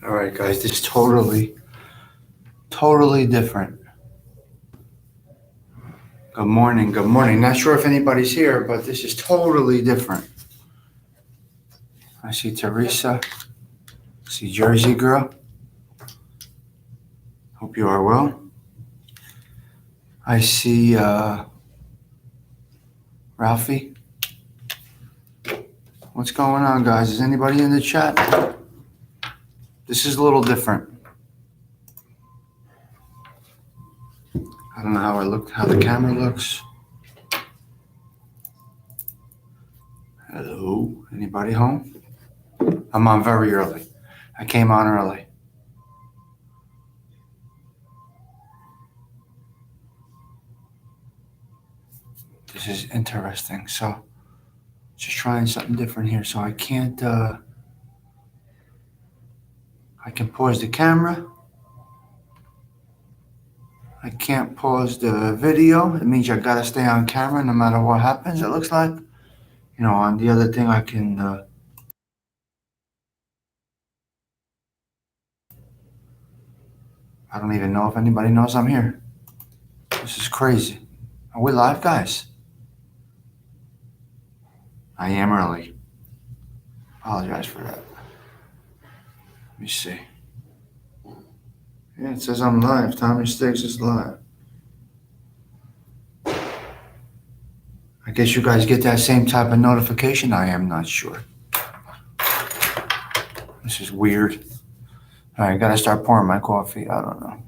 All right, guys, this is totally different. Good morning, good morning. Not sure if anybody's here, but this is totally different. I see Teresa. I see Jersey Girl. Hope you are well. I see Ralphie. What's going on, guys? Is anybody in the chat? This is a little different. I don't know how the camera looks. Hello, anybody home? I'm on very early. I came on early. This is interesting. So, just trying something different here. So I can't, I can pause the camera. I can't pause the video. It means I gotta stay on camera no matter what happens, it looks like. You know, on the other thing I can, I don't even know if anybody knows I'm here. This is crazy. Are we live, guys? I am early. Apologize for that. Let me see. Yeah, it says I'm live. Tommy Stigs is live. I guess you guys get that same type of notification. I am not sure. This is weird. All right, I gotta start pouring my coffee. I don't know.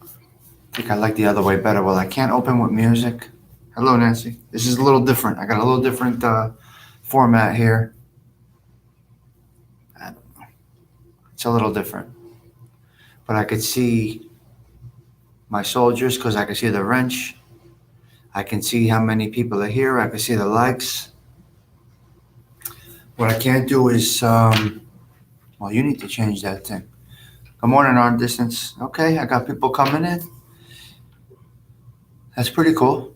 I think I like the other way better. Well, I can't open with music. Hello, Nancy. This is a little different. I got a little different format here. I don't know. It's a little different. But I could see my soldiers because I can see the wrench. I can see how many people are here. I can see the likes. What I can't do is, well, you need to change that thing. Good morning, Arm Distance. Okay, I got people coming in. That's pretty cool.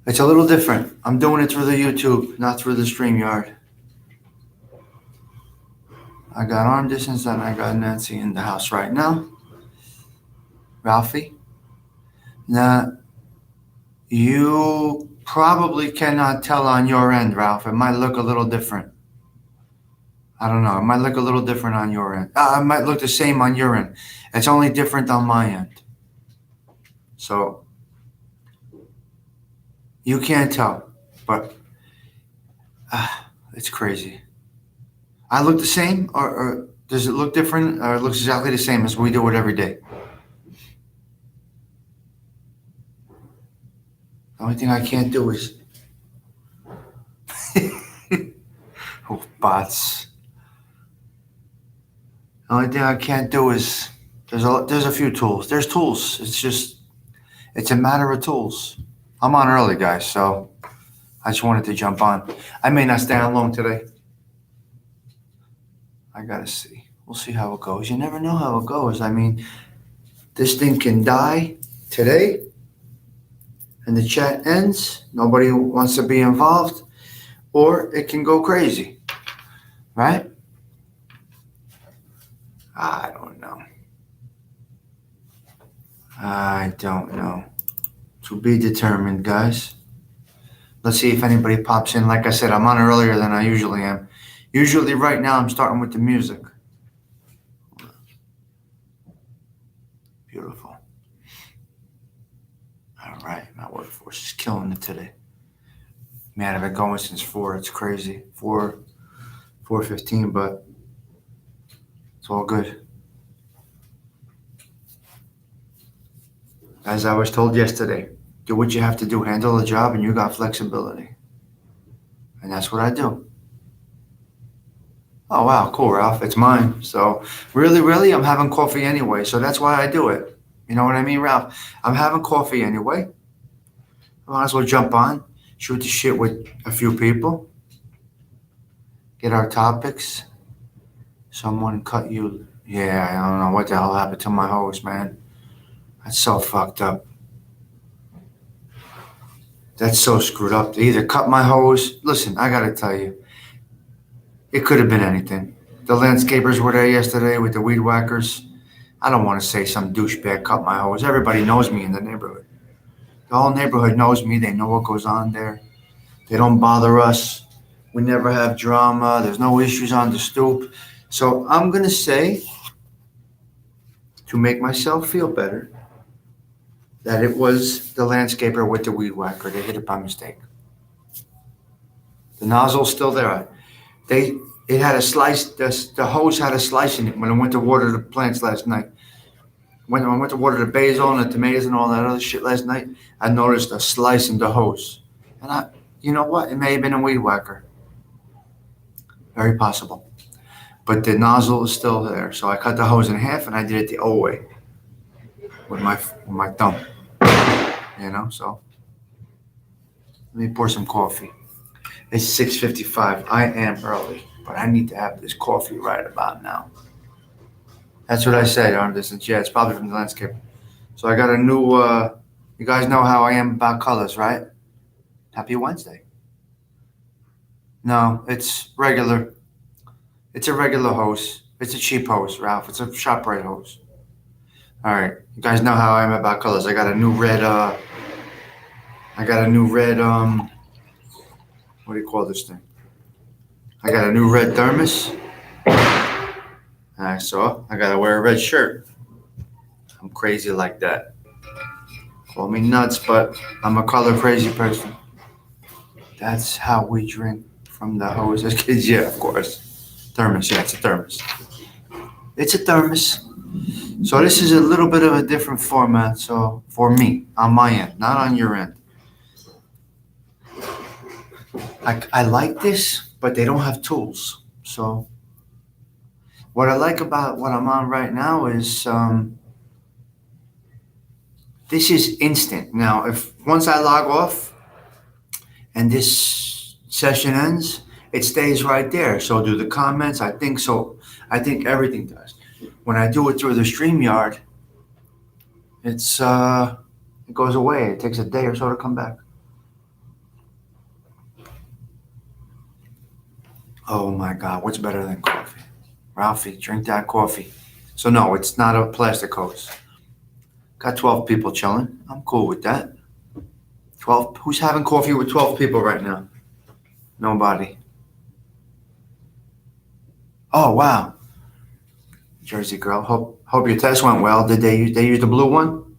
It's a little different. I'm doing it through the YouTube, not through the StreamYard. I got Arm Distance and I got Nancy in the house right now. Ralphie. Now, you probably cannot tell on your end, Ralph. It might look a little different. I don't know. It might look a little different on your end. It might look the same on your end. It's only different on my end. So, you can't tell, but it's crazy. I look the same, or does it look different, or it looks exactly the same as we do it every day? The only thing I can't do is oh, bots. The only thing I can't do is there's a few tools. There's tools. It's a matter of tools. I'm on early, guys, so I just wanted to jump on. I may not stay on long today. I gotta see. We'll see how it goes. You never know how it goes. I mean, this thing can die today, and the chat ends. Nobody wants to be involved, or it can go crazy, right? I don't know. I don't know. To be determined, guys. Let's see if anybody pops in. Like I said, I'm on earlier than I usually am. Usually right now I'm starting with the music. Beautiful. All right, my workforce is killing it today. Man, I've been going since 4. It's crazy. 4:15, but it's all good. As I was told yesterday, do what you have to do, handle the job, and you got flexibility. And that's what I do. Oh, wow, cool, Ralph. It's mine. So really, I'm having coffee anyway. So that's why I do it. You know what I mean, Ralph? I'm having coffee anyway. I might as well jump on, shoot the shit with a few people, get our topics. Someone cut you. Yeah, I don't know what the hell happened to my host, man. That's so fucked up. That's so screwed up. They either cut my hose. Listen, I gotta tell you, It could have been anything. The landscapers were there yesterday with the weed whackers. I don't want to say some douchebag cut my hose. Everybody knows me in the neighborhood. The whole neighborhood knows me. They know what goes on there. They don't bother us. We never have drama. There's no issues on the stoop. So I'm going to say, to make myself feel better, that it was the landscaper with the weed whacker. They hit it by mistake. The nozzle's still there. It had a slice. The hose had a slice in it when I went to water the plants last night. When I went to water the basil and the tomatoes and all that other shit last night, I noticed a slice in the hose. And you know what? It may have been a weed whacker. Very possible. But the nozzle is still there. So I cut the hose in half and I did it the old way with my thumb. So let me pour some coffee. It's 6:55. I am early, but I need to have this coffee right about now. That's what I said on distance. Yeah, it's probably from the landscape. So I got a new, you guys know how I am about colors, right? Happy Wednesday. No, it's regular. It's a regular hose. It's a cheap hose, Ralph. It's a ShopRite hose. All right. You guys know how I am about colors. I got a new red, what do you call this thing? I got a new red thermos. So I gotta wear a red shirt. I'm crazy like that. Call me nuts, but I'm a color crazy person. That's how we drink from the hose as kids. Yeah, of course. Thermos, yeah, it's a thermos. It's a thermos. So this is a little bit of a different format. So for me, on my end, not on your end. I like this, but they don't have tools. So what I like about what I'm on right now is this is instant. Now, if once I log off and this session ends, it stays right there. So do the comments. I think so. I think everything does. When I do it through the StreamYard, it goes away. It takes a day or so to come back. Oh my God, what's better than coffee? Ralphie, drink that coffee. So no, it's not a plastic hose. Got 12 people chilling. I'm cool with that. 12. Who's having coffee with 12 people right now? Nobody. Oh wow. Jersey girl. Hope your test went well. Did they use the blue one?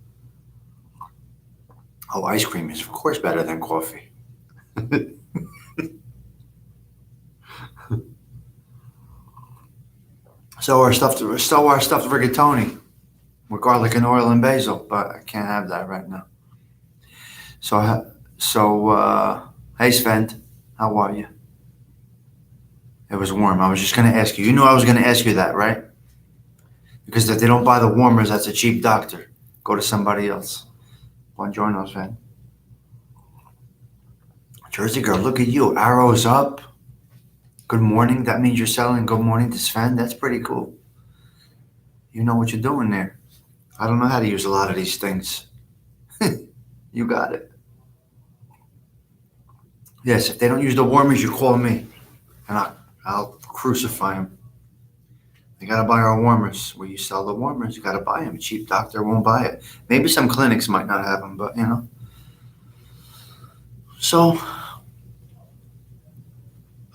Oh, ice cream is of course better than coffee. So our stuffed rigatoni with garlic and oil and basil, but I can't have that right now. Hey Sven, how are you? It was warm. I was just going to ask you. You knew I was going to ask you that, right? Because if they don't buy the warmers, that's a cheap doctor. Go to somebody else. Buongiorno, Sven. Jersey girl, look at you. Arrows up. Good morning. That means you're selling good morning to Sven. That's pretty cool. You know what you're doing there. I don't know how to use a lot of these things. You got it. Yes, if they don't use the warmers, you call me. And I'll crucify them. You got to buy our warmers. Where you sell the warmers, you got to buy them. A cheap doctor won't buy it. Maybe some clinics might not have them, but So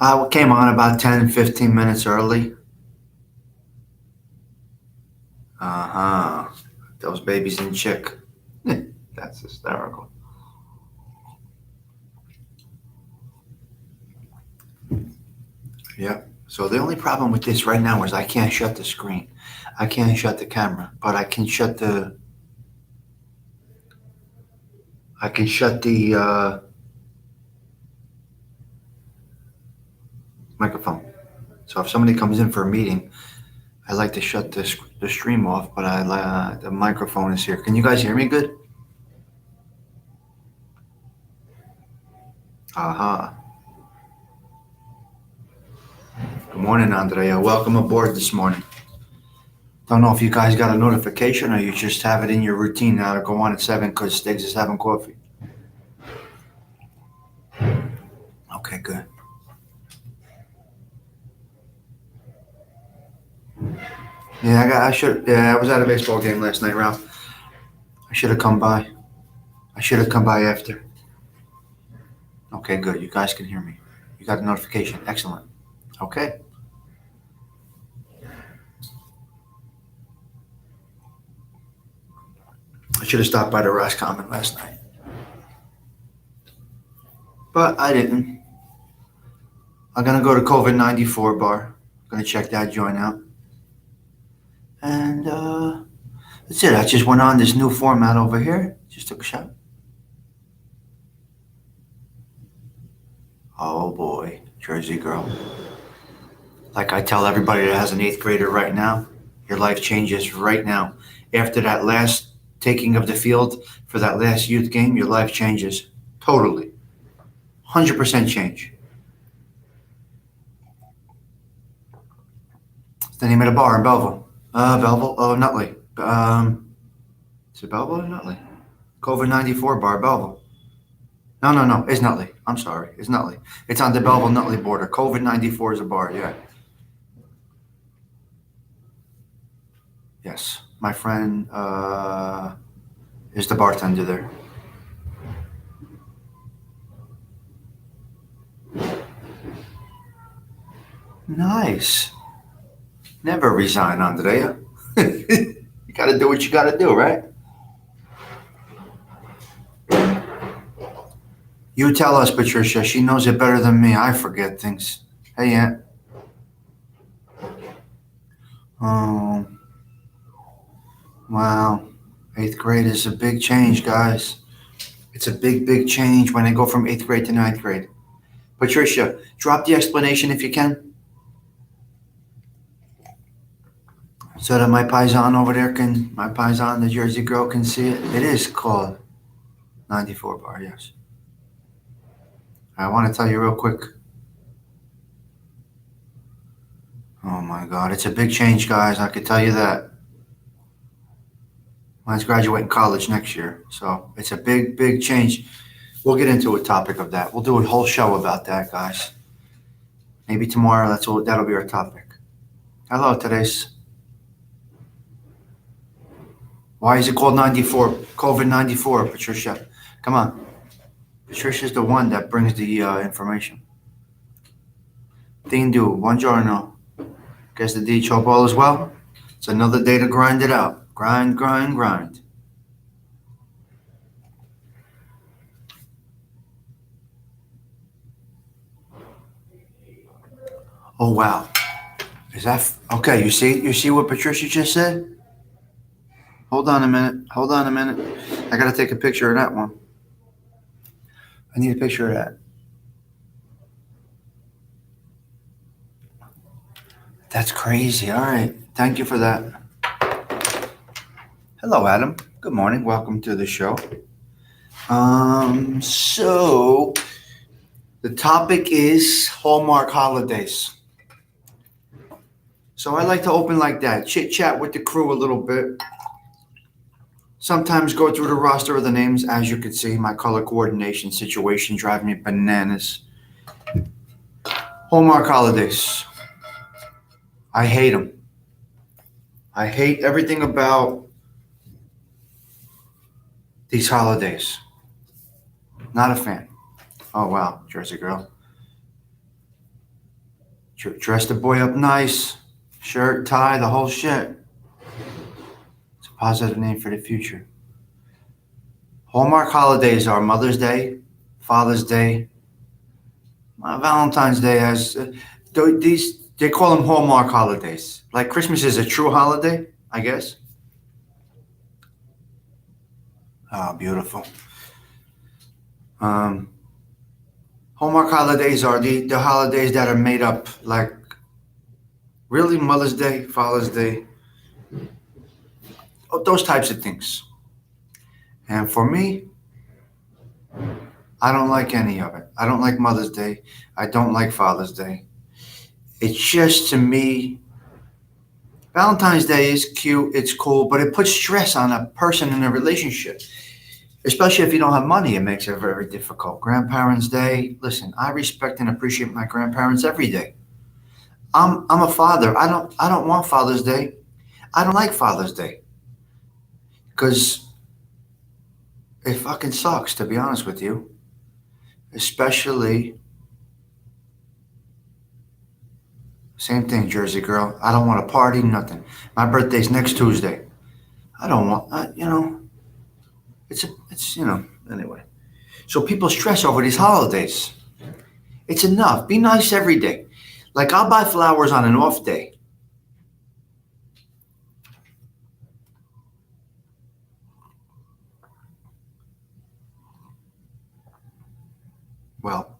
I came on about 10, 15 minutes early. Those babies in chick. That's hysterical. Yeah. So the only problem with this right now is I can't shut the screen. I can't shut the camera, but I can shut the microphone. So if somebody comes in for a meeting, I like to shut the stream off, but the microphone is here. Can you guys hear me good? Aha. Good morning, Andrea. Welcome aboard this morning. Don't know if you guys got a notification or you just have it in your routine now to go on at 7 because Stigs is having coffee. Okay, good. Yeah, I should. Yeah, I was at a baseball game last night, Ralph. I should have come by. I should have come by after. Okay, good. You guys can hear me. You got a notification. Excellent. Okay. I should have stopped by the Roscommon last night, but I didn't. I'm gonna go to COVID 94 bar. I'm gonna check that joint out, and that's it. I just went on this new format over here. Just took a shot. Oh boy, Jersey girl. Like I tell everybody that has an eighth grader right now, your life changes right now. After that last taking of the field for that last youth game, your life changes totally. 100% change. It's the name of the bar in Belleville. Belleville? Oh, Nutley. Is it Belleville or Nutley? COVID 94 bar, Belleville. No. It's Nutley. I'm sorry. It's Nutley. It's on the Belleville Nutley border. COVID 94 is a bar, yeah. Yes. My friend is the bartender there. Nice. Never resign, Andrea. You got to do what you got to do, right? You tell us, Patricia. She knows it better than me. I forget things. Hey, Aunt. Oh, wow. Eighth grade is a big change, guys. It's a big, big change when they go from eighth grade to ninth grade. Patricia, drop the explanation if you can, so that my paisan over there can, my paisan, the Jersey girl, can see it. It is called 94 bar, yes. I want to tell you real quick. Oh my God, it's a big change, guys. I can tell you that. Mine's graduating college next year, so it's a big, big change. We'll get into a topic of that. We'll do a whole show about that, guys. Maybe tomorrow. That'll be our topic. Hello, today's. Why is it called 94? COVID 94, Patricia. Come on. Patricia's the one that brings the information. Dindu, buongiorno. Guess the D ball as well. It's another day to grind it out. Grind, grind, grind. Oh wow. Is that okay? You see what Patricia just said? Hold on a minute. Hold on a minute. I gotta take a picture of that one. I need a picture of that. That's crazy. All right. Thank you for that. Hello, Adam. Good morning. Welcome to the show. So the topic is Hallmark Holidays. So I like to open like that, chit chat with the crew a little bit. Sometimes go through the roster of the names. As you can see, my color coordination situation drives me bananas. Hallmark Holidays. I hate them. I hate everything about these holidays. Not a fan. Oh, wow, Jersey girl. Dress the boy up nice. Shirt, tie, the whole shit. It's a positive name for the future. Hallmark holidays are Mother's Day, Father's Day, Valentine's Day. They call them Hallmark holidays. Like Christmas is a true holiday, I guess. Oh, beautiful. Hallmark holidays are the holidays that are made up, like really Mother's Day, Father's Day, those types of things. And for me, I don't like any of it. I don't like Mother's Day. I don't like Father's Day. It's just, to me, Valentine's Day is cute, it's cool, but it puts stress on a person in a relationship. Especially if you don't have money, it makes it very difficult. Grandparents' Day, listen, I respect and appreciate my grandparents every day. I'm a father. I don't want Father's Day I don't like Father's Day because it fucking sucks, to be honest with you. Especially, same thing, Jersey girl. I don't want to party, nothing. My birthday's next Tuesday. I don't want, anyway. So people stress over these holidays. It's enough. Be nice every day. Like, I'll buy flowers on an off day. Well,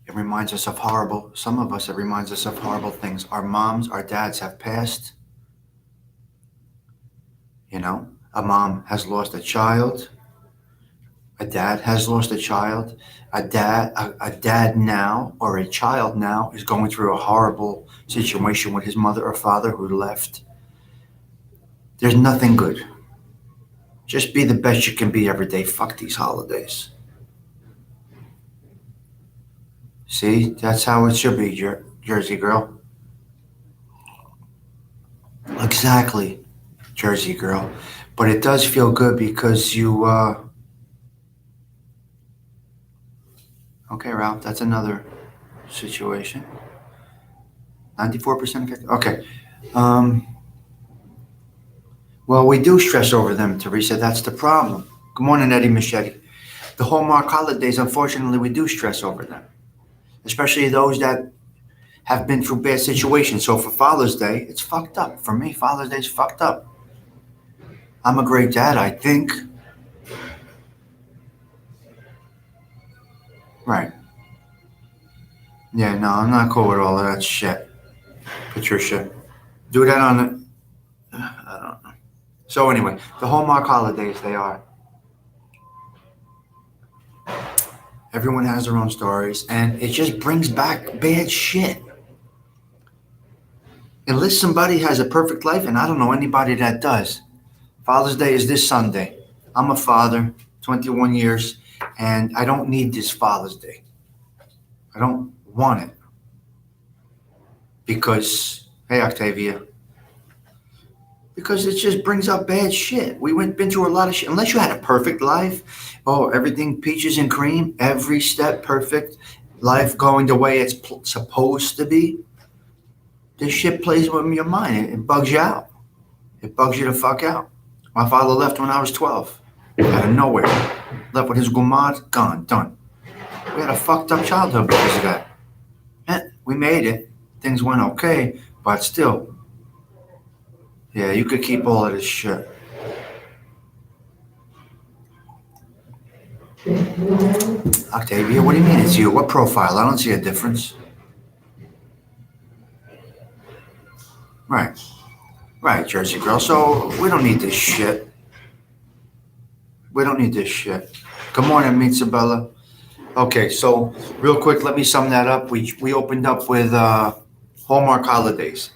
it reminds us of some of us, it reminds us of horrible things. Our moms, our dads have passed. A mom has lost a child. A dad has lost a child. A dad now, or a child now, is going through a horrible situation with his mother or father who left. There's nothing good. Just be the best you can be every day. Fuck these holidays. See, that's how it should be, Jersey girl. Exactly, Jersey girl. But it does feel good because okay, Ralph, that's another situation. 94% effective. Okay. Um, well, we do stress over them, Teresa. That's the problem. Good morning, Eddie Machete. The Hallmark holidays, unfortunately, we do stress over them, especially those that have been through bad situations. So for Father's Day, it's fucked up. For me, Father's Day's fucked up. I'm a great dad, I think. Right. Yeah, no, I'm not cool with all of that shit, Patricia. Do that on the. I don't know. So anyway, the Hallmark holidays, they are. Everyone has their own stories, and it just brings back bad shit. Unless somebody has a perfect life, and I don't know anybody that does. Father's Day is this Sunday. I'm a father, 21 years, and I don't need this Father's Day. I don't want it because, hey, Octavia, because it just brings up bad shit. Been through a lot of shit. Unless you had a perfect life, oh, everything peaches and cream, every step perfect, life going the way it's supposed to be. This shit plays with your mind. It bugs you out. It bugs you the fuck out. My father left when I was 12, out of nowhere. Left with his gumad, gone, done. We had a fucked up childhood because of that. We made it. Things went okay, but still. Yeah, you could keep all of this shit. Octavia, what do you mean it's you? What profile? I don't see a difference. Right. Right, Jersey girl. So we don't need this shit. We don't need this shit. Good morning, Mitzabella. Okay, so real quick, let me sum that up. We opened up with Hallmark Holidays.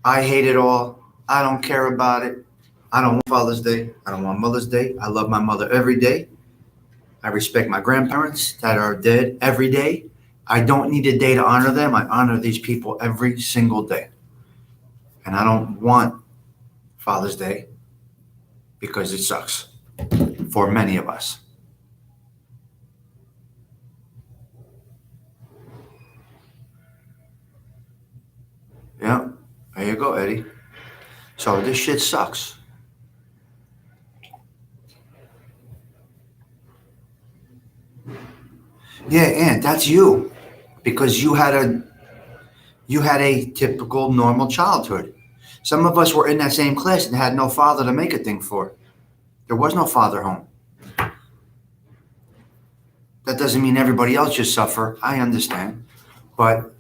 I hate it all. I don't care about it. I don't want Father's Day. I don't want Mother's Day. I love my mother every day. I respect my grandparents that are dead every day. I don't need a day to honor them. I honor these people every single day. And I don't want Father's Day because it sucks for many of us. Yeah, there you go, Eddie. So this shit sucks. Yeah, and that's you because you had a typical normal childhood. Some of us were in that same class and had no father to make a thing for. There was no father home. That doesn't mean everybody else just suffer. I understand. But,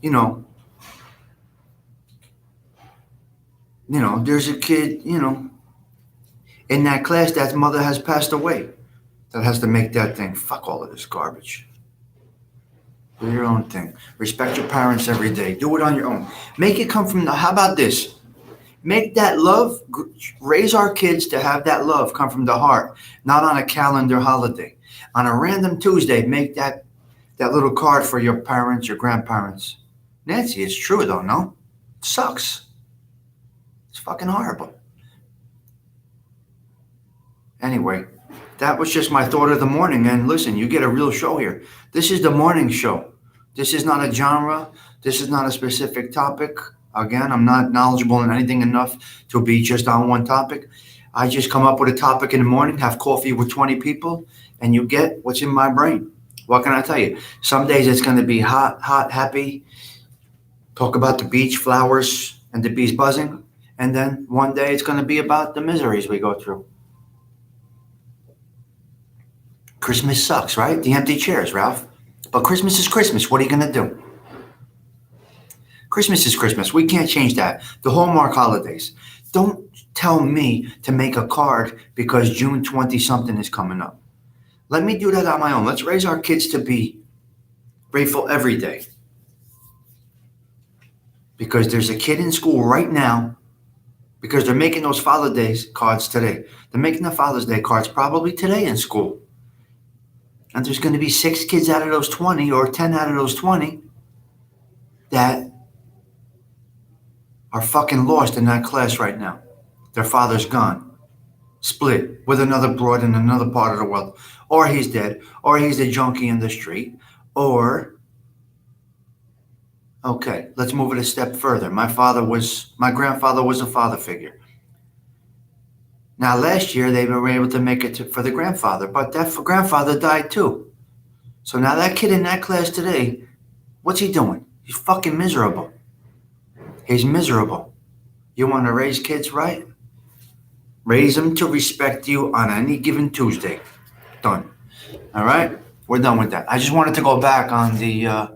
there's a kid, in that class that mother has passed away that has to make that thing. Fuck all of this garbage. Do your own thing. Respect your parents every day. Do it on your own. Make it come from how about this? Make that love, raise our kids to have that love come from the heart, not on a calendar holiday. On a random Tuesday, make that little card for your parents, your grandparents. Nancy, it's true though, no? It sucks. It's fucking horrible. Anyway, that was just my thought of the morning. And listen, you get a real show here. This is the morning show. This is not a genre. This is not a specific topic. Again, I'm not knowledgeable in anything enough to be just on one topic. I just come up with a topic in the morning, have coffee with 20 people, and you get what's in my brain. What can I tell you? Some days it's going to be hot, hot, happy. Talk about the beach, flowers, and the bees buzzing. And then one day it's going to be about the miseries we go through. Christmas sucks, right? The empty chairs, Ralph. But Christmas is Christmas. What are you going to do? Christmas is Christmas. We can't change that. The Hallmark Holidays. Don't tell me to make a card because June 20-something is coming up. Let me do that on my own. Let's raise our kids to be grateful every day. Because there's a kid in school right now, because they're making those Father's Day cards today. They're making the Father's Day cards probably today in school. And there's going to be 6 kids out of those 20 or 10 out of those 20 that are fucking lost in that class right now. Their father's gone, split with another broad in another part of the world. Or he's dead, or he's a junkie in the street, or, okay, let's move it a step further. My grandfather was a father figure. Now, last year, they were able to make it for the grandfather, but that grandfather died too. So now that kid in that class today, what's he doing? He's fucking miserable. He's miserable. You want to raise kids right? Raise them to respect you on any given Tuesday. Done. All right? We're done with that. I just wanted to go back on the...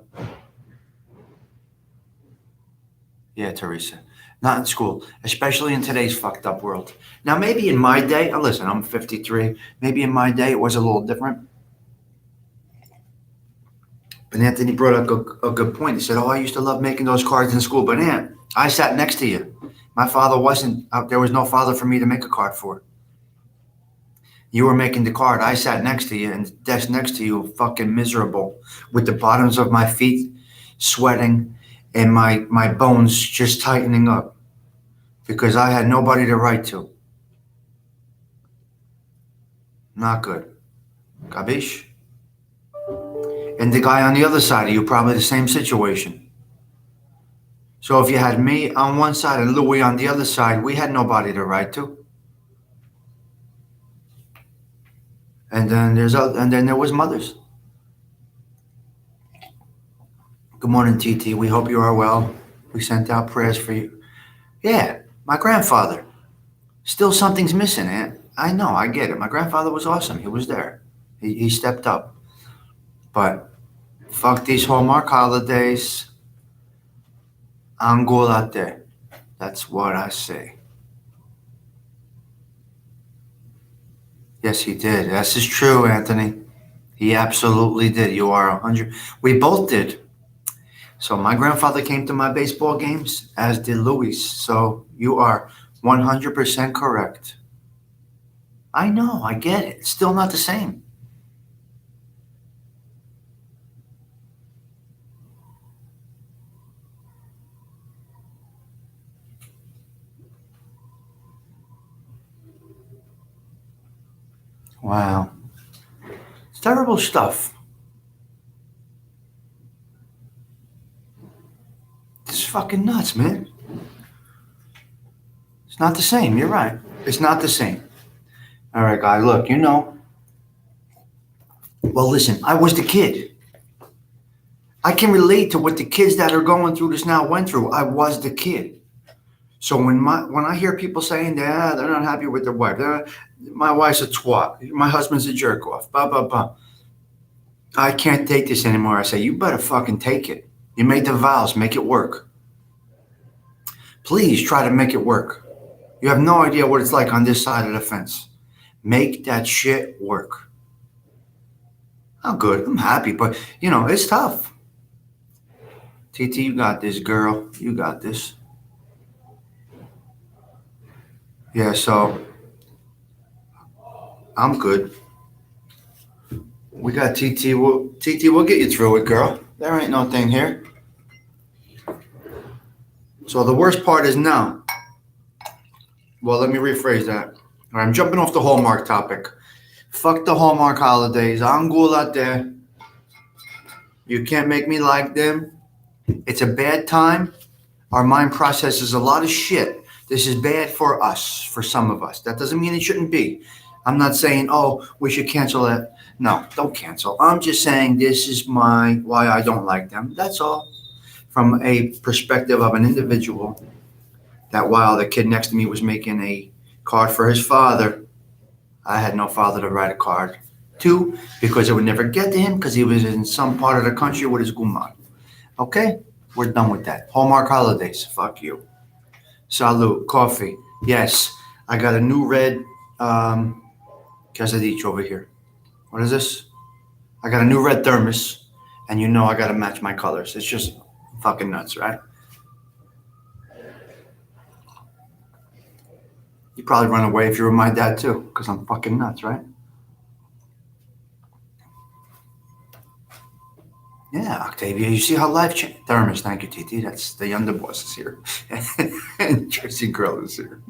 Yeah, Teresa. Not in school, especially in today's fucked up world. Now, maybe in my day, listen, I'm 53. Maybe in my day it was a little different. But Anthony brought up a good point. He said, I used to love making those cards in school. But Aunt, I sat next to you. My father wasn't, there was no father for me to make a card for. You were making the card. I sat next to you, and the desk next to you, fucking miserable, with the bottoms of my feet sweating and my bones just tightening up because I had nobody to write to. Not good. Capiche? And the guy on the other side of you, probably the same situation. So if you had me on one side and Louis on the other side, we had nobody to write to. And then there was mothers. Good morning, TT. We hope you are well. We sent out prayers for you. Yeah, my grandfather. Still something's missing, Aunt. I know, I get it. My grandfather was awesome. He was there. He stepped up. But fuck these Hallmark holidays. Angolate. That's what I say. Yes, he did. This is true, Anthony. He absolutely did. You are 100. We both did. So my grandfather came to my baseball games, as did Louis. So you are 100% correct. I know. I get it. It's still not the same. Wow. It's terrible stuff. It's fucking nuts, man. It's not the same. You're right. It's not the same. All right, guy. Look, Well, listen, I was the kid. I can relate to what the kids that are going through this now went through. I was the kid. So when I hear people saying that they're not happy with their wife, my wife's a twat, my husband's a jerk off, blah, blah, blah. I can't take this anymore. I say, you better fucking take it. You made the vows, make it work. Please try to make it work. You have no idea what it's like on this side of the fence. Make that shit work. I'm good. I'm happy, but it's tough. TT, you got this, girl. You got this. Yeah, so I'm good. We got TT. We'll get you through it, girl. There ain't no thing here. So the worst part is now. Well, let me rephrase that. All right, I'm jumping off the Hallmark topic. Fuck the Hallmark holidays. I'm cool out there. You can't make me like them. It's a bad time. Our mind processes a lot of shit. This is bad for us, for some of us. That doesn't mean it shouldn't be. I'm not saying, oh, we should cancel that. No, don't cancel. I'm just saying this is why I don't like them. That's all. From a perspective of an individual, that while the kid next to me was making a card for his father, I had no father to write a card to because it would never get to him because he was in some part of the country with his guman. Okay? We're done with that. Hallmark holidays. Fuck you. Salute. Coffee. Yes. I got a new red quesadilla over here. What is this? I got a new red thermos, and you know I got to match my colors. It's just fucking nuts, right? You'd probably run away if you were my dad too, because I'm fucking nuts, right? Yeah, Octavia, you see how life changed. Thermos, thank you, TT. That's the underboss is here. And Jersey Girl is here.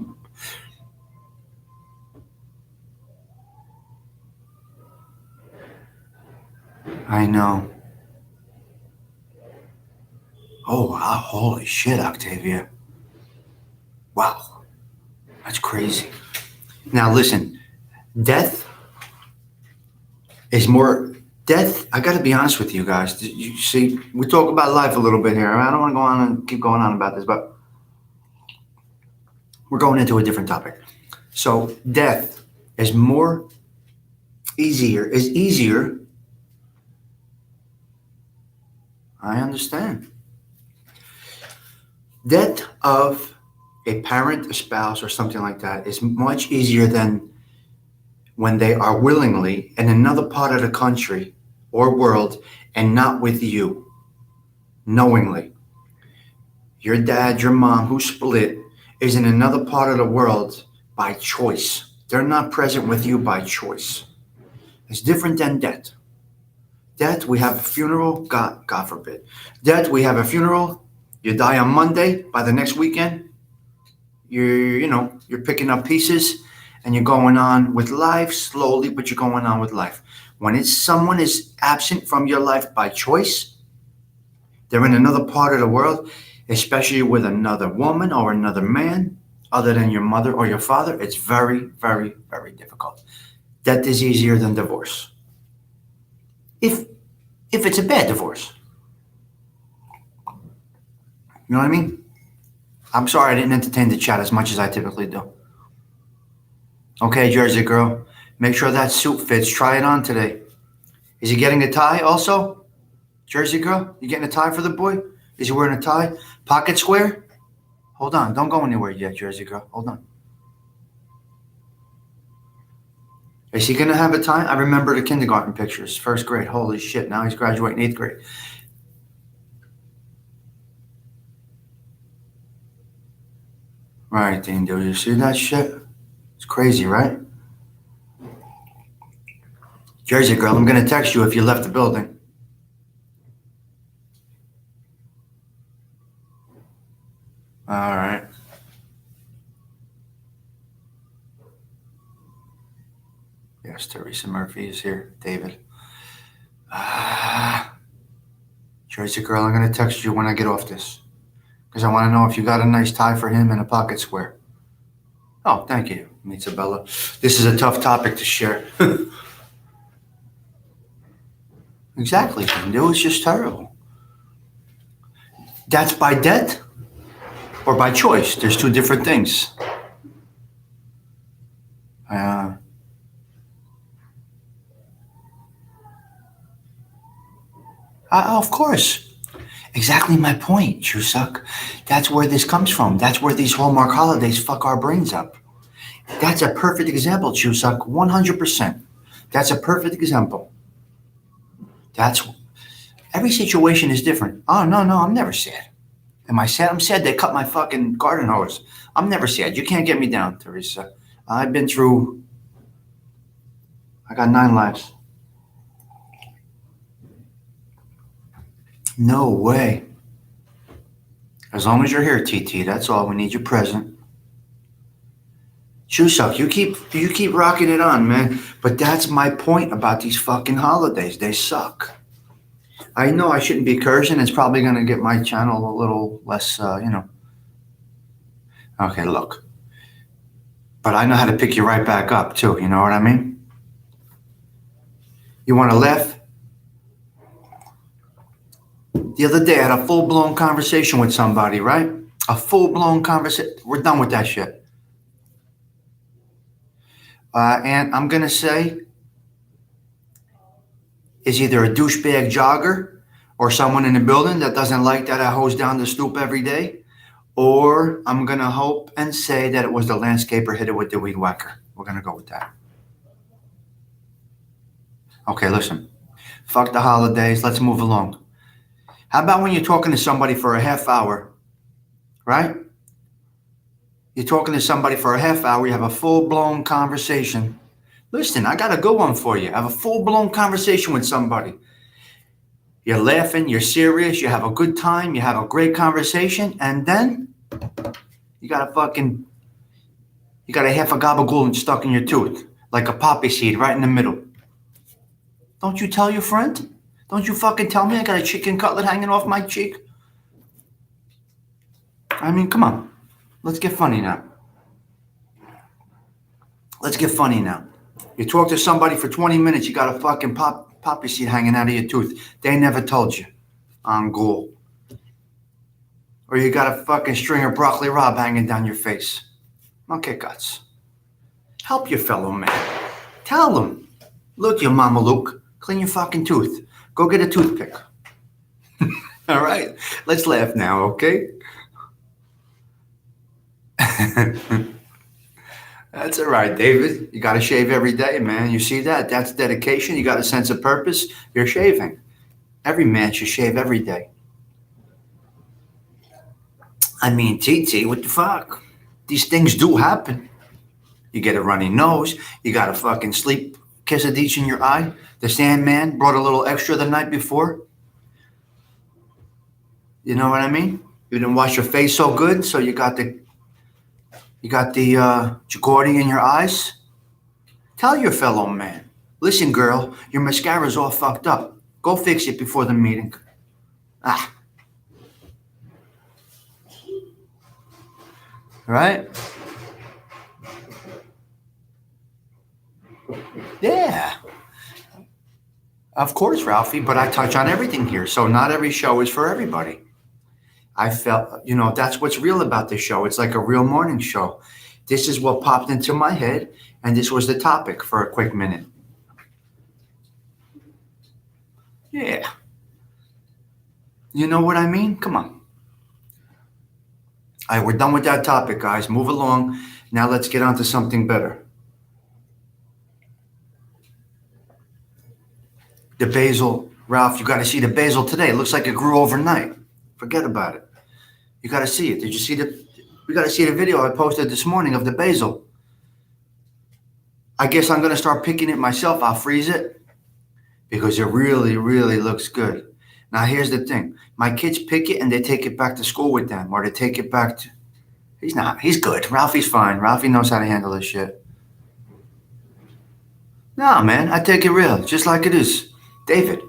I know. Oh, wow. Holy shit, Octavia. Wow. That's crazy. Now, listen. Death, I got to be honest with you guys. You see, we talk about life a little bit here. I don't want to go on and keep going on about this, but we're going into a different topic. So, death is easier. I understand. Death of a parent, a spouse, or something like that is much easier than when they are willingly in another part of the country or world and not with you, knowingly. Your dad, your mom, who split, is in another part of the world by choice. They're not present with you by choice. It's different than death. Death, we have a funeral, God forbid. Death, we have a funeral, you die on Monday, by the next weekend, you're picking up pieces and you're going on with life slowly, but you're going on with life. When someone is absent from your life by choice, they're in another part of the world, especially with another woman or another man, other than your mother or your father, it's very, very, very difficult. Death is easier than divorce. If it's a bad divorce. You know what I mean? I'm sorry I didn't entertain the chat as much as I typically do. Okay, Jersey Girl, make sure that suit fits. Try it on today. Is he getting a tie also? Jersey Girl, you getting a tie for the boy? Is he wearing a tie? Pocket square? Hold on, don't go anywhere yet, Jersey Girl. Hold on. Is he going to have a tie? I remember the kindergarten pictures, first grade. Holy shit, now he's graduating 8th grade. Right, Dean, do you see that shit? It's crazy, right? Jersey Girl, I'm going to text you if you left the building. All right. Yes, Teresa Murphy is here. David. Jersey Girl, I'm going to text you when I get off this. Because I want to know if you got a nice tie for him and a pocket square. Oh, thank you, Mitzabella. This is a tough topic to share. Exactly, Hindu. It's just terrible. That's by debt or by choice. There's two different things. Of course. Exactly my point, Chusak. That's where this comes from. That's where these Hallmark holidays fuck our brains up. That's a perfect example, Chusak. 100%. That's a perfect example. Every situation is different. Oh, no, I'm never sad. Am I sad? I'm sad they cut my fucking garden hose. I'm never sad. You can't get me down, Teresa. I got 9 lives. No way. As long as you're here, TT, that's all. We need you present. Chuseok, you keep rocking it on, man. But that's my point about these fucking holidays. They suck. I know I shouldn't be cursing. It's probably gonna get my channel a little less, Okay, look. But I know how to pick you right back up too. You know what I mean? You want to laugh? The other day, I had a full blown conversation with somebody, right? A full blown conversation. We're done with that shit. And I'm gonna say, is either a douchebag jogger or someone in the building that doesn't like that I hose down the stoop every day, or I'm gonna hope and say that it was the landscaper hit it with the weed whacker. We're gonna go with that. Okay, listen. Fuck the holidays. Let's move along. How about when you're talking to somebody for a half hour, right? You're talking to somebody for a half hour, you have a full blown conversation. Listen, I got a good one for you. Have a full blown conversation with somebody. You're laughing, you're serious, you have a good time, you have a great conversation, and then you got a half a gabagool stuck in your tooth, like a poppy seed right in the middle. Don't you tell your friend? Don't you fucking tell me I got a chicken cutlet hanging off my cheek? I mean, come on. Let's get funny now. Let's get funny now. You talk to somebody for 20 minutes, you got a fucking poppy seed hanging out of your tooth. They never told you. On ghoul. Or you got a fucking string of broccoli rabe hanging down your face. Okay, guts. Help your fellow man. Tell them. Look, your mama Luke, clean your fucking tooth. Go get a toothpick. All right? Let's laugh now, okay? That's all right, David. You got to shave every day, man. You see that? That's dedication. You got a sense of purpose. You're shaving. Every man should shave every day. I mean, TT, what the fuck? These things do happen. You get a runny nose. You got a fucking sleep quesadilla in your eye. The Sandman brought a little extra the night before. You know what I mean? You didn't wash your face so good, so you got the Jacordi in your eyes. Tell your fellow man. Listen, girl, your mascara's all fucked up. Go fix it before the meeting. Ah. Right? Yeah. Of course, Ralphie, but I touch on everything here, so not every show is for everybody. I felt, that's what's real about this show. It's like a real morning show. This is what popped into my head, and this was the topic for a quick minute. Yeah. You know what I mean? Come on. All right, we're done with that topic, guys. Move along. Now let's get on to something better. The basil, Ralph, you got to see the basil today. It looks like it grew overnight. Forget about it. You got to see it. Did you see we got to see the video I posted this morning of the basil. I guess I'm going to start picking it myself. I'll freeze it because it really, really looks good. Now, here's the thing. My kids pick it and they take it back to school with them, or they take it back to... He's good. Ralphie's fine. Ralphie knows how to handle this shit. No, man, I take it real, just like it is. David,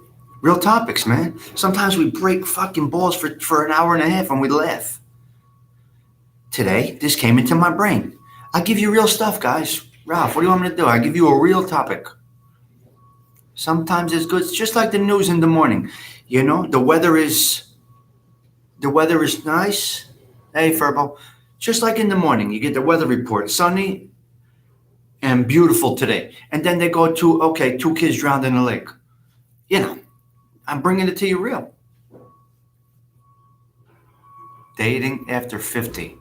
real topics, man. Sometimes we break fucking balls for an hour and a half and we laugh. Today, this came into my brain. I give you real stuff, guys. Ralph, what do you want me to do? I give you a real topic. Sometimes it's good. It's just like the news in the morning. The weather is nice. Hey, Furbo. Just like in the morning, you get the weather report. Sunny and beautiful today. And then they go to, 2 kids drowned in a lake. I'm bringing it to you real. Dating after 50.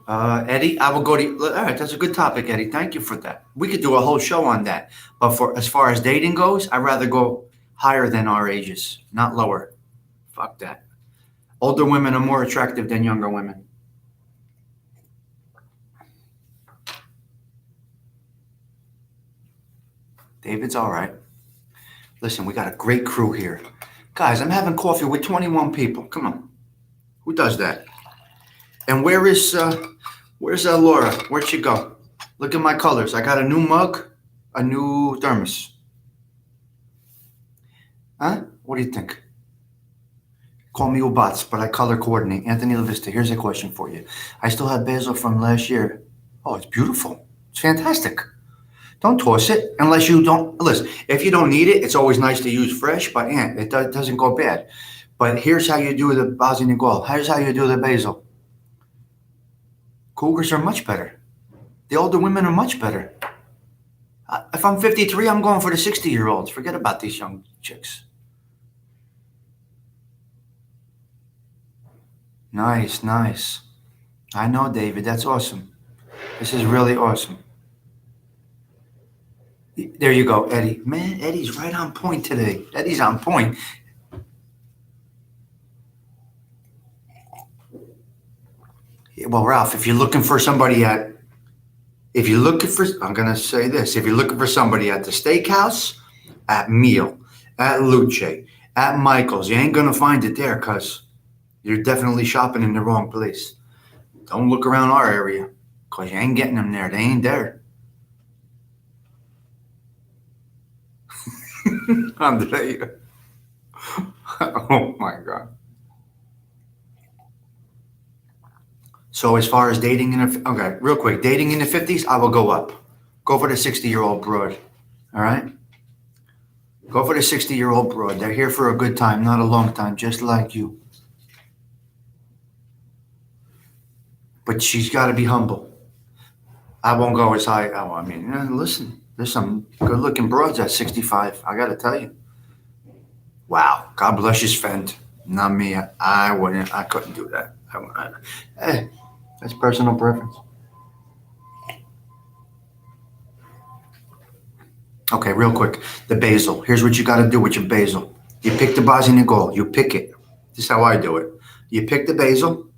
Eddie, I will go to... All right, that's a good topic, Eddie. Thank you for that. We could do a whole show on that. But as far as dating goes, I'd rather go higher than our ages, not lower. Fuck that. Older women are more attractive than younger women. David's all right. Listen, we got a great crew here. Guys, I'm having coffee with 21 people. Come on. Who does that? And where's Laura? Where'd she go? Look at my colors. I got a new mug, a new thermos. Huh? What do you think? Call me Ubats, but I color coordinate. Anthony LaVista, here's a question for you. I still have basil from last year. Oh, it's beautiful. It's fantastic. Don't toss it unless you don't. Listen, if you don't need it, it's always nice to use fresh, but it doesn't go bad. But here's how you do the basil. Here's how you do the basil. Cougars are much better. The older women are much better. If I'm 53, I'm going for the 60-year-olds. Forget about these young chicks. Nice, nice. I know, David. That's awesome. This is really awesome. There you go, Eddie. Man, Eddie's right on point today. Eddie's on point. Well, Ralph, if you're looking for somebody I'm going to say this. If you're looking for somebody at the steakhouse, at Meal, at Luce, at Michael's, you ain't going to find it there because you're definitely shopping in the wrong place. Don't look around our area because you ain't getting them there. They ain't there. Andre. Oh, my God. So as far as dating okay, real quick, dating in the 50s, I will go up. Go for the 60-year-old broad. All right? Go for the 60-year-old broad. They're here for a good time, not a long time, just like you. But she's got to be humble. I won't go as high. Oh, I mean, listen, there's some good-looking broads at 65. I got to tell you. Wow. God bless you, Sven. Not me. I couldn't do that. Hey, that's personal preference. Okay, real quick. The basil. Here's what you got to do with your basil. You pick the basil. You pick it. This is how I do it. You pick the basil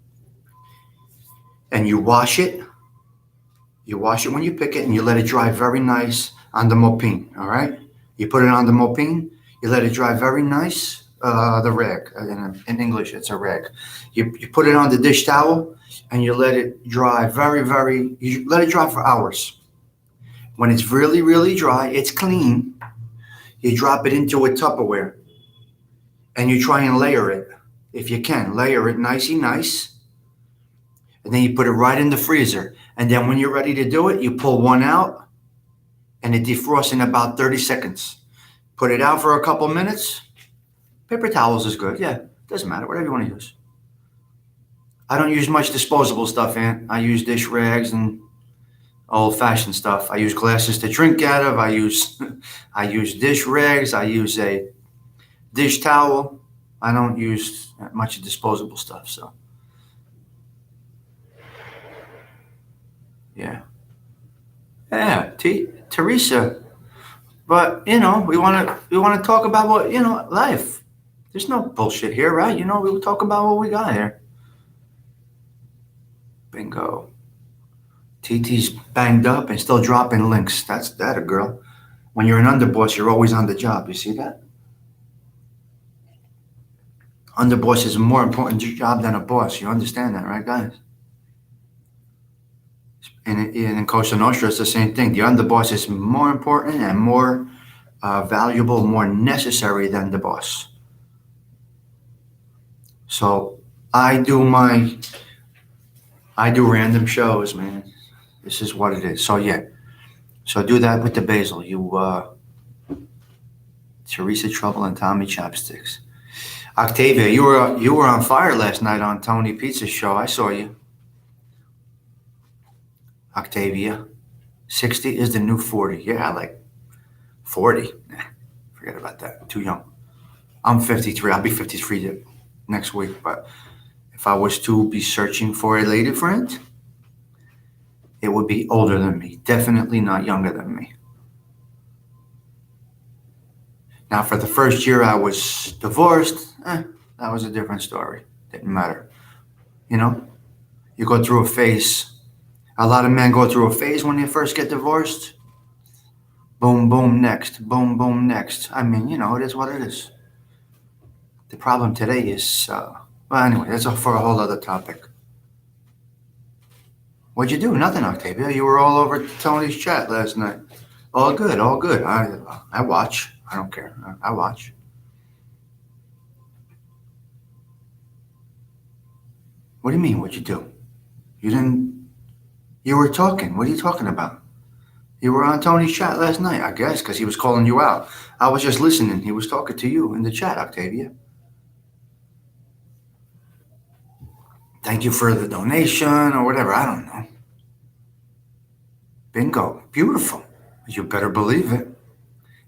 and you wash it. You wash it when you pick it and you let it dry very nice on the mopine. All right? You put it on the mopine. You let it dry very nice. The rag. In English, it's a rag. You put it on the dish towel and you let it dry you let it dry for hours. When it's really, really dry, it's clean. You drop it into a Tupperware and you try and layer it. If you can, layer it nicey nice. And then you put it right in the freezer. And then when you're ready to do it, you pull one out and it defrosts in about 30 seconds. Put it out for a couple minutes. Paper towels is good. Yeah, doesn't matter. Whatever you want to use. I don't use much disposable stuff, Aunt. I use dish rags and old-fashioned stuff. I use glasses to drink out of. I use dish rags. I use a dish towel. I don't use much disposable stuff. So, yeah, Teresa. But we want to talk about what life. There's no bullshit here, right? We talk about what we got here. Bingo. TT's banged up and still dropping links. That's a girl. When you're an underboss, you're always on the job. You see that? Underboss is a more important job than a boss. You understand that, right, guys? And in Cosa Nostra, it's the same thing. The underboss is more important and more valuable, more necessary than the boss. So I do random shows, man. This is what it is. So yeah. So do that with the basil. Teresa Trouble and Tommy Chopsticks. Octavia, you were on fire last night on Tony Pizza's show. I saw you. Octavia, 60 is the new 40. Yeah, I like 40. Nah, forget about that. Too young. I'm 53. I'll be 53 next week. But if I was to be searching for a lady friend, it would be older than me. Definitely not younger than me. Now, for the first year I was divorced, that was a different story. Didn't matter. You go through a phase. A lot of men go through a phase when they first get divorced. Boom, boom, next. Boom, boom, next. I mean, it is what it is. The problem today is, well, anyway, that's for a whole other topic. What'd you do? Nothing, Octavia. You were all over Tony's chat last night. All good, all good. I watch. I don't care. I watch. What do you mean, what'd you do? You didn't. You were talking. What are you talking about? You were on Tony's chat last night, I guess, because he was calling you out. I was just listening. He was talking to you in the chat, Octavia. Thank you for the donation or whatever. I don't know. Bingo. Beautiful. You better believe it.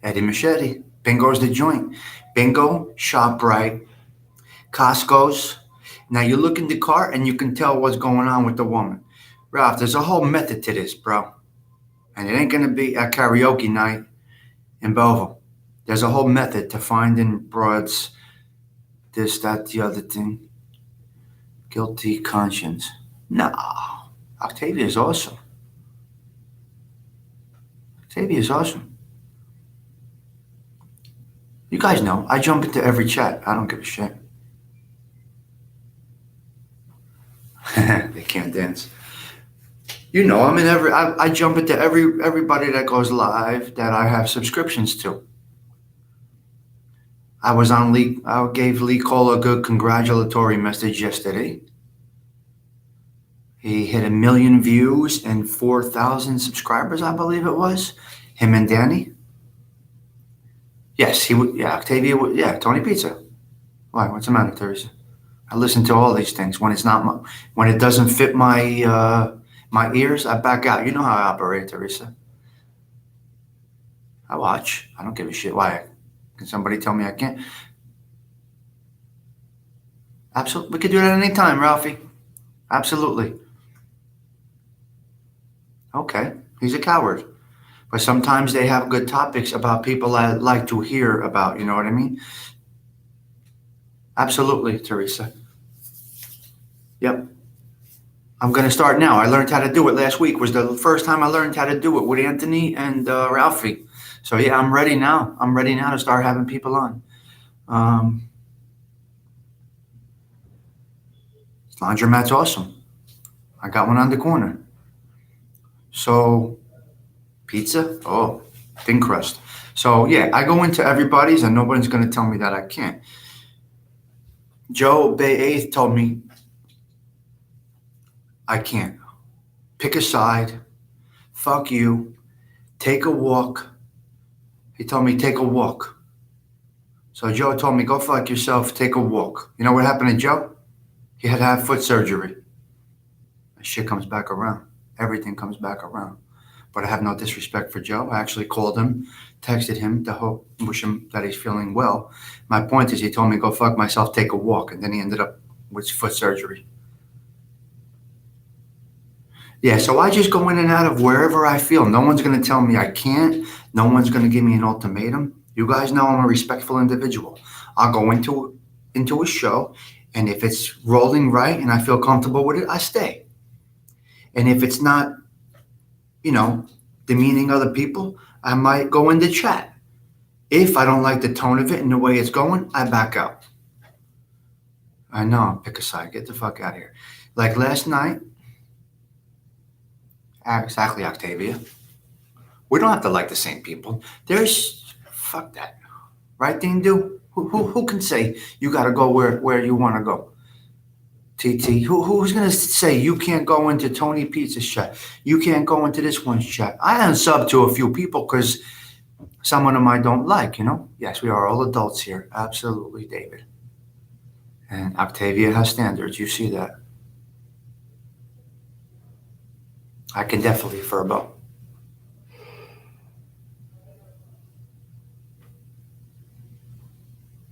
Eddie Machete. Bingo's the joint. Bingo, ShopRite, Costco's. Now you look in the cart and you can tell what's going on with the woman. Ralph, there's a whole method to this, bro. And it ain't going to be at karaoke night in Belleville. There's a whole method to finding broads, this, that, the other thing. Guilty conscience. No. Octavia is awesome. Octavia is awesome. You guys know, I jump into every chat. I don't give a shit. They can't dance. You know, I'm in every. I jump into everybody that goes live that I have subscriptions to. I was on Lee. I gave Lee Cole a good congratulatory message yesterday. He hit 1 million views and 4,000 subscribers, I believe it was. Him and Danny. Yes, he would. Yeah, Octavia would. Yeah, Tony Pizza. Why? What's the matter, Teresa? I listen to all these things. When it's not when it doesn't fit my my ears, I back out. You know how I operate, Teresa. I watch. I don't give a shit. Why? Can somebody tell me I can't? Absolutely. We could do that anytime, Ralphie. Absolutely. Okay. He's a coward. But sometimes they have good topics about people I like to hear about. You know what I mean? Absolutely, Teresa. Yep. I'm going to start now. I learned how to do it last week. Was the first time I learned how to do it with Anthony and Ralphie. So yeah, I'm ready now. I'm ready now to start having people on. Laundromat's awesome. I got one on the corner. So pizza? Oh, thin crust. So yeah, I go into everybody's and nobody's going to tell me that I can't. Joe Bay 8th told me I can't. Pick a side. Fuck you. Take a walk. He told me take a walk. So Joe told me go fuck yourself. Take a walk. You know what happened to Joe? He had to have foot surgery. That shit comes back around. Everything comes back around. But I have no disrespect for Joe. I actually called him, texted him to wish him that he's feeling well. My point is he told me go fuck myself, take a walk. And then he ended up with foot surgery. Yeah, so I just go in and out of wherever I feel. No one's going to tell me I can't. No one's going to give me an ultimatum. You guys know I'm a respectful individual. I'll go into a show, and if it's rolling right and I feel comfortable with it, I stay. And if it's not, demeaning other people, I might go into chat. If I don't like the tone of it and the way it's going, I back out. I know, pick a side. Get the fuck out of here. Like last night, exactly, Octavia. We don't have to like the same people. Fuck that. Right, Dean Do? Who can say you got to go where you want to go? TT, who's going to say you can't go into Tony Pizza's chat? You can't go into this one's chat. I unsub to a few people because some of them I don't like, Yes, we are all adults here. Absolutely, David. And Octavia has standards. You see that. I can definitely furbo.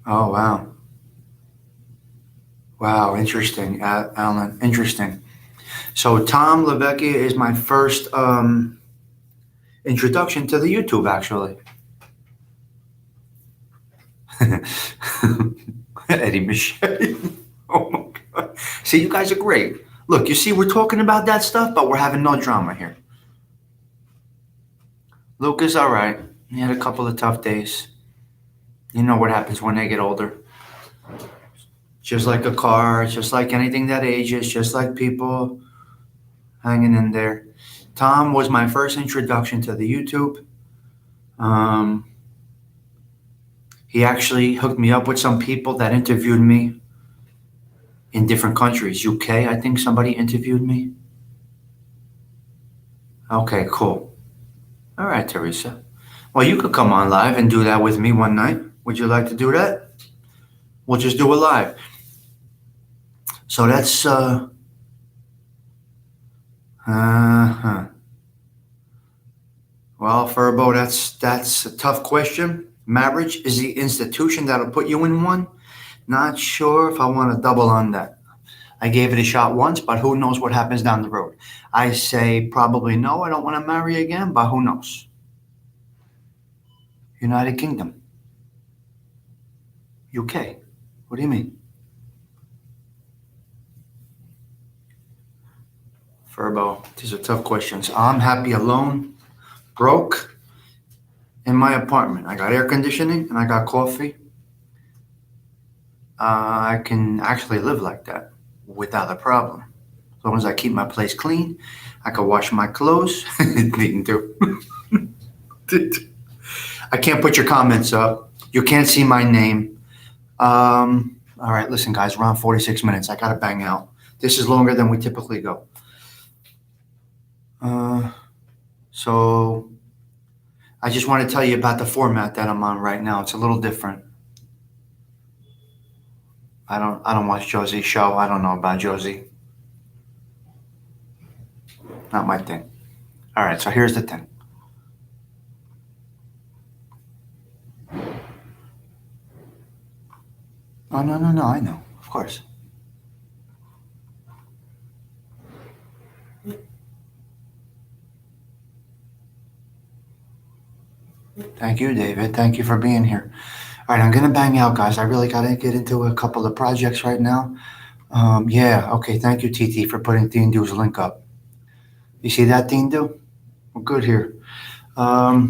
Oh, wow. Wow, interesting, Alan. Interesting. So Tom Levecchia is my first introduction to the YouTube, actually. Eddie Machete. Oh, my God. See, you guys are great. Look, you see, we're talking about that stuff, but we're having no drama here. Luke is all right. He had a couple of tough days. You know what happens when they get older. Just like a car, just like anything that ages, just like people. hanging in there. Tom was my first introduction to the YouTube. He actually hooked me up with some people that interviewed me in different countries. UK, I think somebody interviewed me. Okay, cool. All right, Teresa. Well, you could come on live and do that with me one night. Would you like to do that? We'll just do it live. So that's well, Furbo, that's a tough question. Marriage is the institution that'll put you in one. Not sure if I want to double on that. I gave it a shot once, but who knows what happens down the road. I say probably no, I don't want to marry again, but who knows? United Kingdom. UK. What do you mean? Furbo, these are tough questions. I'm happy alone, broke, in my apartment. I got air conditioning and I got coffee. I can actually live like that without a problem. As long as I keep my place clean, I can wash my clothes. Neat too. I can't put your comments up. You can't see my name. All right, listen, guys, around 46 minutes. I got to bang out. This is longer than we typically go. So I just want to tell you about the format that I'm on right now. It's a little different. I don't watch Josie's show. I don't know about Josie. Not my thing. All right, so here's the thing. Oh, no, I know. Of course. Thank you, David. Thank you for being here. All right, I'm going to bang out, guys. I really got to get into a couple of projects right now. Yeah, okay. Thank you, TT, for putting Tindu's link up. You see that, Tindu? We're good here. I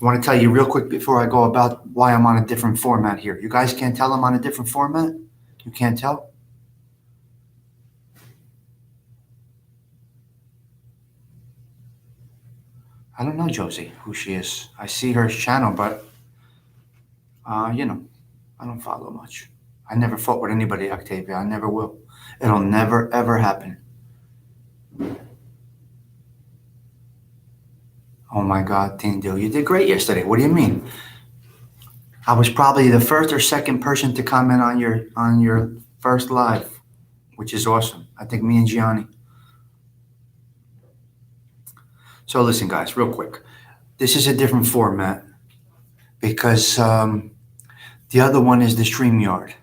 want to tell you real quick before I go about why I'm on a different format here. You guys can't tell I'm on a different format? You can't tell? I don't know Josie, who she is. I see her channel, but, I don't follow much. I never fought with anybody, Octavia. I never will. It'll never, ever happen. Oh my God, Tindu, you did great yesterday. What do you mean? I was probably the first or second person to comment on your first live, which is awesome. I think me and Gianni. So listen, guys, real quick. This is a different format because the other one is the StreamYard.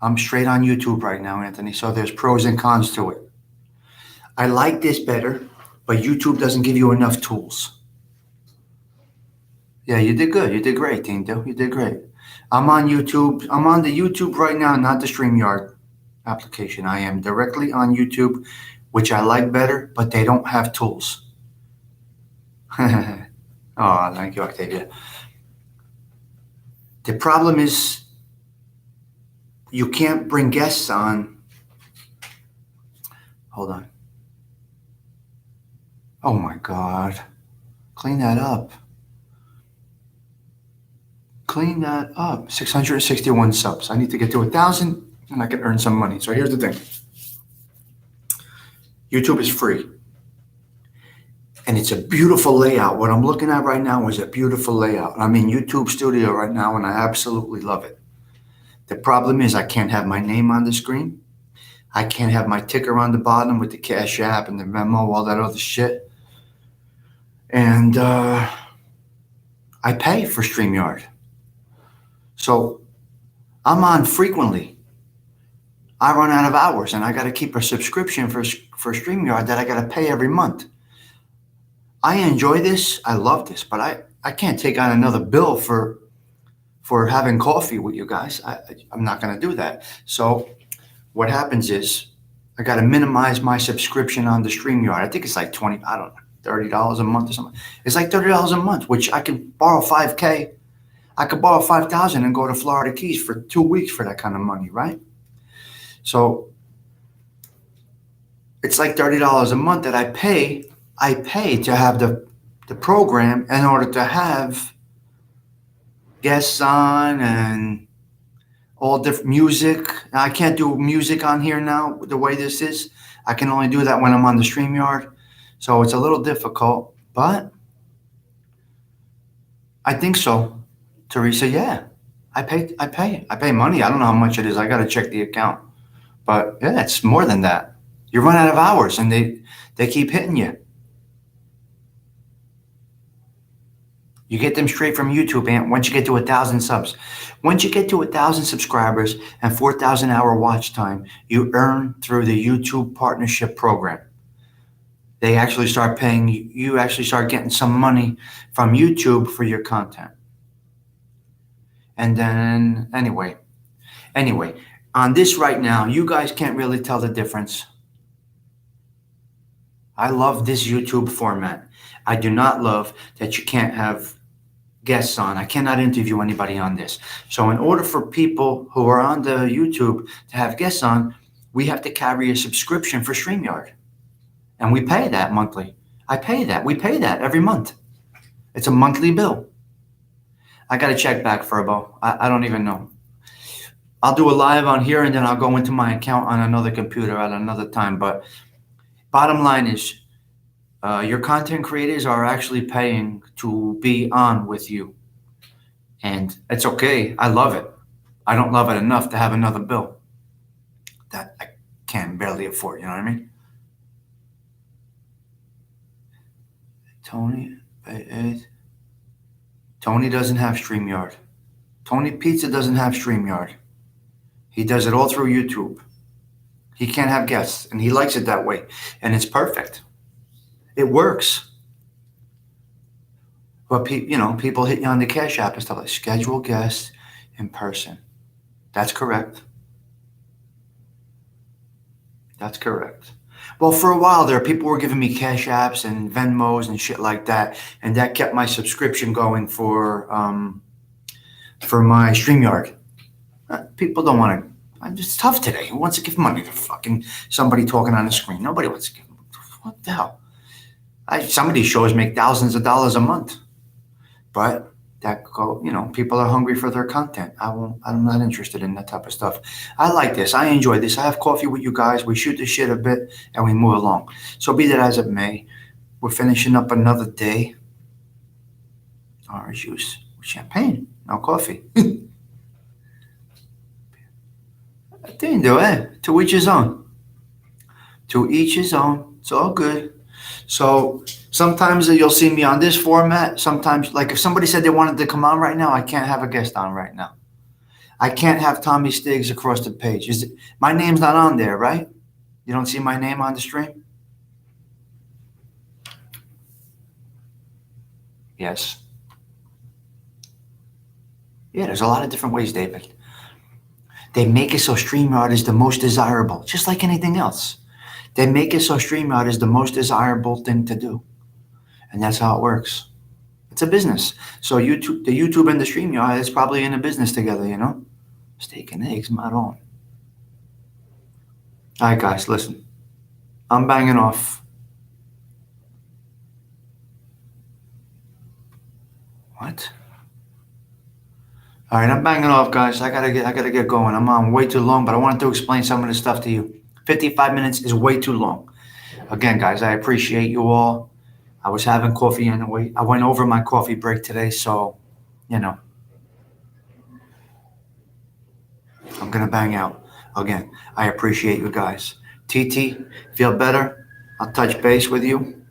I'm straight on YouTube right now, Anthony, so there's pros and cons to it. I like this better, but YouTube doesn't give you enough tools. Yeah, you did good. You did great, Tindu. You did great. I'm on YouTube. I'm on the YouTube right now, not the StreamYard application. I am directly on YouTube, which I like better, but they don't have tools. Oh, thank you, Octavia. The problem is you can't bring guests on. Hold on. Oh my God. Clean that up. Clean that up. 661 subs. I need to get to 1,000 and I can earn some money. So here's the thing. YouTube is free. And it's a beautiful layout. What I'm looking at right now is a beautiful layout. I'm in YouTube Studio right now and I absolutely love it. The problem is I can't have my name on the screen. I can't have my ticker on the bottom with the Cash App and the Venmo, all that other shit. And I pay for StreamYard. So I'm on frequently. I run out of hours and I got to keep a subscription for StreamYard that I got to pay every month. I enjoy this. I love this, but I can't take on another bill for having coffee with you guys. I'm not going to do that. So what happens is I got to minimize my subscription on the StreamYard. I think it's like $30 a month or something. It's like $30 a month, which I can borrow $5,000. I could borrow $5,000 and go to Florida Keys for 2 weeks for that kind of money, right? So It's like $30 a month that I pay. I pay to have the program in order to have guests on and all different music. Now, I can't do music on here now the way this is. I can only do that when I'm on the StreamYard. So it's a little difficult, but I think so. Teresa, yeah. I pay money. I don't know how much it is. I got to check the account. But yeah, it's more than that. You run out of hours and they keep hitting you. You get them straight from YouTube, and once you get to 1,000 subs. Once you get to 1,000 subscribers and 4,000 hour watch time, you earn through the YouTube partnership program. They actually start paying you. You actually start getting some money from YouTube for your content. And then anyway, on this right now, you guys can't really tell the difference. I love this YouTube format. I do not love that you can't have guests on. I cannot interview anybody on this. So in order for people who are on the YouTube to have guests on, we have to carry a subscription for StreamYard. And we pay that monthly. I pay that. We pay that every month. It's a monthly bill. I got to check back, Furbo. I don't even know. I'll do a live on here and then I'll go into my account on another computer at another time. But bottom line is, your content creators are actually paying to be on with you. And it's okay. I love it. I don't love it enough to have another bill that I can barely afford. You know what I mean? Tony doesn't have StreamYard. Tony Pizza doesn't have StreamYard. He does it all through YouTube. He can't have guests, and he likes it that way. And it's perfect. It works. But people hit you on the Cash App and stuff like schedule guests in person. That's correct. That's correct. Well, for a while there, people were giving me Cash Apps and Venmos and shit like that, and that kept my subscription going for my StreamYard. People don't want to. It's tough today. Who wants to give money to fucking somebody talking on the screen? Nobody wants to give. What the hell? Some of these shows make thousands of dollars a month, but people are hungry for their content. I'm not interested in that type of stuff. I like this. I enjoy this. I have coffee with you guys. We shoot the shit a bit and we move along. So be that as it may, we're finishing up another day. Orange juice with champagne, no coffee. To each his own. To each his own. It's all good. So sometimes you'll see me on this format. Sometimes, like if somebody said they wanted to come on right now, I can't have a guest on right now. I can't have Tommy Stigs across the page. My name's not on there, right? You don't see my name on the stream? Yes. Yeah, there's a lot of different ways, David. They make it so StreamYard is the most desirable, just like anything else. They make it so StreamYard is the most desirable thing to do. And that's how it works. It's a business. So the YouTube and the StreamYard is probably in a business together, Steak and eggs, my own. All right, guys, listen. I'm banging off. What? All right, I'm banging off, guys. I gotta get going. I'm on way too long, but I wanted to explain some of this stuff to you. 55 minutes is way too long. Again, guys, I appreciate you all. I was having coffee anyway. I went over my coffee break today, so, I'm going to bang out. Again, I appreciate you guys. TT, feel better? I'll touch base with you.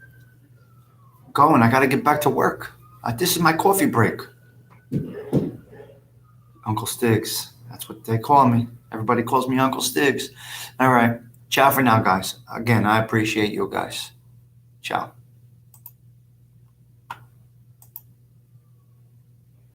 Going. I got to get back to work. This is my coffee break. Uncle Stigs. That's what they call me. Everybody calls me Uncle Stigs. All right. Ciao for now, guys. Again, I appreciate you guys. Ciao.